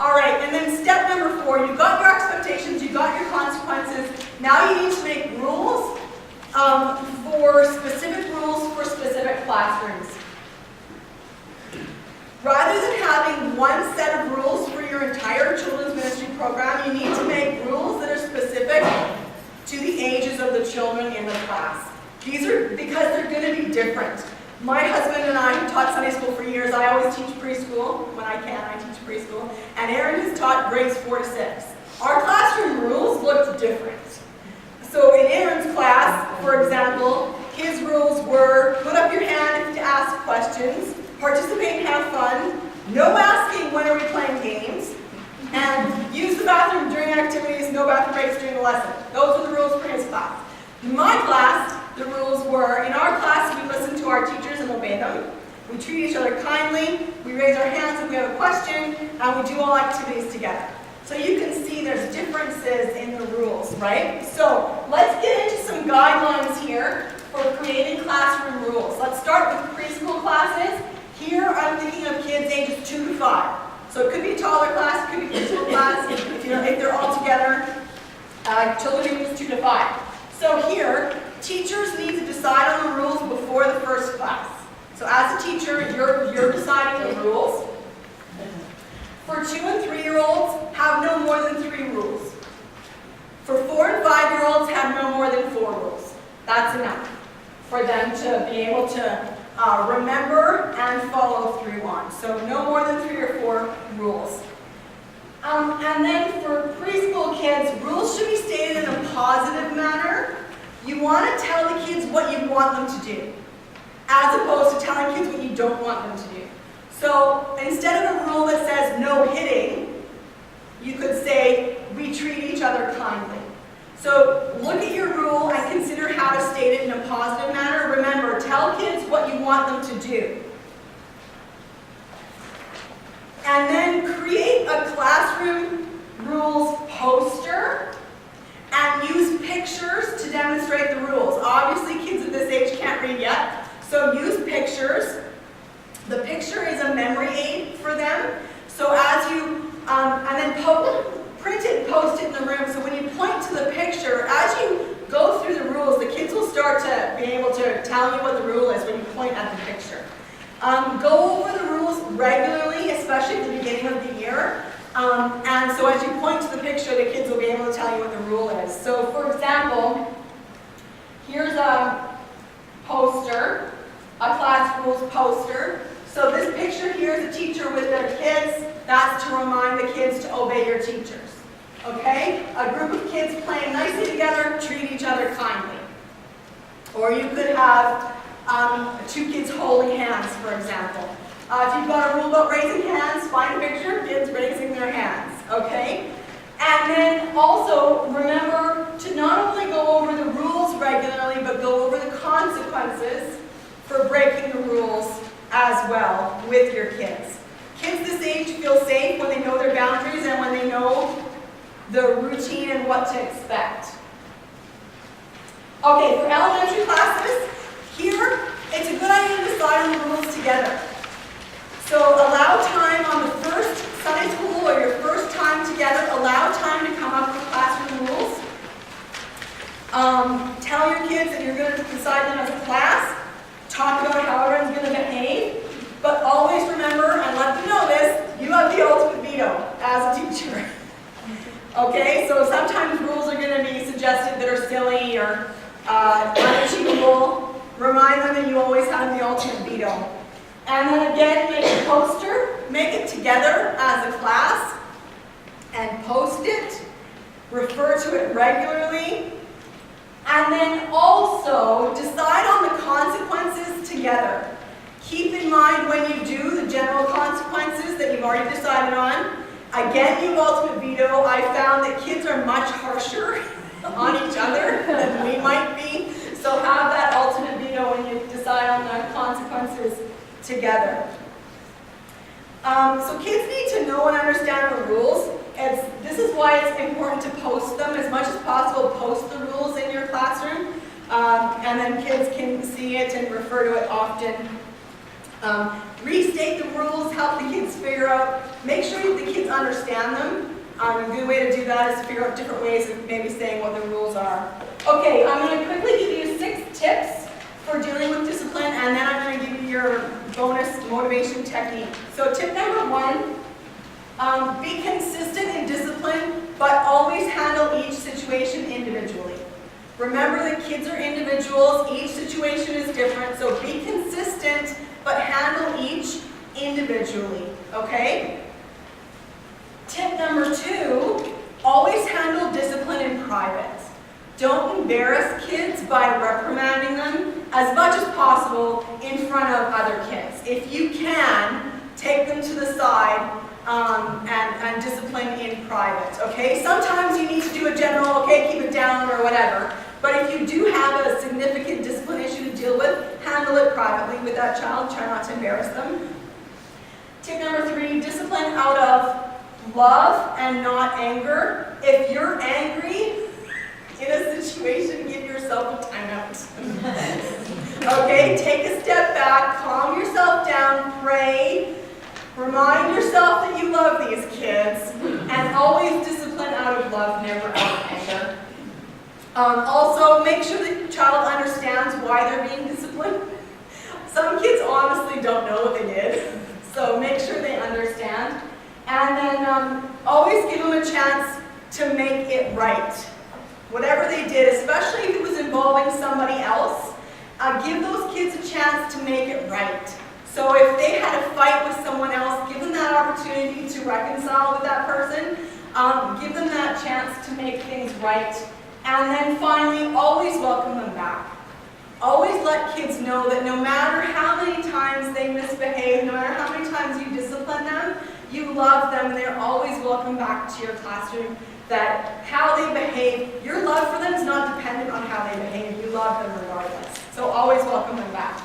All right, and then step number 4, you've got your expectations, you've got your consequences. Now you need to make rules for specific classrooms. Rather than having one set of rules for your entire children's ministry program, you need to make rules that are specific to the ages of the children in the class. These are because they're going to be different. My husband and I, who taught Sunday school for years, I always teach preschool. When I can, I teach preschool. And Aaron has taught grades 4 to 6. Our classroom rules looked different. So in Aaron's class, for example, his rules were put up your hand to ask questions, participate and have fun, no asking when are we playing games, and use the bathroom during activities, no bathroom breaks during the lesson. Those were the rules for his class. In my class, the rules were, in our class, we listen to our teachers and obey them. We treat each other kindly, we raise our hands if we have a question, and we do all activities together. So you can see there's differences in the rules, right? So let's get into some guidelines here for creating classroom rules. Let's start with preschool classes. Here I'm thinking of kids ages 2 to 5. So it could be a toddler class, it could be preschool class, if they're all together, children ages 2 to 5. So here, teachers need to decide on the rules before the first class. So as a teacher, you're deciding the rules. For 2 and 3-year-olds, have no more than 3 rules. For 4 and 5-year-olds, have no more than 4 rules. That's enough for them to be able to remember and follow through on. So no more than 3 or 4 rules. And then for preschool kids, rules should be stated in a positive manner. You want to tell the kids what you want them to do, as opposed to telling kids what you don't want them to do. So instead of a rule that says no hitting, you could say we treat each other kindly. So look at your rule and consider how to state it in a positive manner. Remember, tell kids what you want them to do. And then create a classroom rules poster and use pictures to demonstrate the rules. Obviously, kids of this age can't read yet, so use pictures. The picture is a memory aid for them. So as you, and then print it and post it in the room. So when you point to the picture, as you go through the rules, the kids will start to be able to tell you what the rule is when you point at the picture. Go over the rules regularly, especially at the beginning of the year. And so as you point to the picture, the kids will be able to tell you what the rule is. So for example, here's a poster, a class rules poster. So this picture here is a teacher with their kids. That's to remind the kids to obey your teachers. Okay? A group of kids playing nicely together, treat each other kindly. Or you could have 2 kids holding hands, for example. If you've got a rule about raising hands, find a picture of kids raising their hands. Okay? And then also remember to not only go over the rules regularly, but go over the consequences for breaking the rules as well with your kids. Kids this age feel safe when they know their boundaries and when they know the routine and what to expect. Okay, for elementary classes, here it's a good idea to decide on the rules together. So allow time on the first Sunday school or your first time together, allow time to come up with classroom rules. Tell your kids that you're going to decide them as a class. Talk about how everyone's going to behave. But always remember, and let them know this, you have the ultimate veto as a teacher. Okay, so sometimes rules are going to be suggested that are silly or unachievable. Remind them that you always have the ultimate veto. And then again, make a poster, make it together as a class, and post it. Refer to it regularly. And then also decide on the consequences together. Keep in mind when you do the general consequences that you've already decided on. Again, you ultimate veto. I found that kids are much harsher on each other than we might be. So have that ultimate veto when you decide on the consequences together. So kids need to know and understand the rules. This is why it's important to post them as much as possible. Post the rules in your classroom, and then kids can see it and refer to it often. Restate the rules, help the kids figure out, make sure that the kids understand them. A good way to do that is to figure out different ways of maybe saying what the rules are. Okay, I'm going to quickly give you 6 tips for dealing with discipline, and then I'm going to give you your bonus motivation technique. So tip number 1, be consistent in discipline, but always handle each situation individually. Remember that kids are individuals, each situation is different, so be consistent, but handle each individually, okay? Tip number 2, always handle discipline in private. Don't embarrass kids by reprimanding them as much as possible in front of other kids. If you can, take them to the side and discipline in private, okay? Sometimes you need to do a general, okay, keep it down or whatever, but if you do have a significant discipline issue to deal with, handle it privately with that child, try not to embarrass them. Tip number 3, discipline out of love and not anger. If you're angry in a situation, give yourself a timeout. Okay, take a step back, calm yourself down, pray, remind yourself that you love these kids, and always discipline out of love, never out of anger. Also, make sure that your child understands why they're being disciplined. Some kids honestly don't know what they did, so make sure they understand. And then always give them a chance to make it right. Whatever they did, especially if it was involving somebody else, give those kids a chance to make it right. So if they had a fight with someone else, give them that opportunity to reconcile with that person. Give them that chance to make things right. And then finally, always welcome them back. Always let kids know that no matter how many times they misbehave, no matter how many times you discipline them, you love them, and they're always welcome back to your classroom. That how they behave, your love for them is not dependent on how they behave. You love them regardless. So always welcome them back.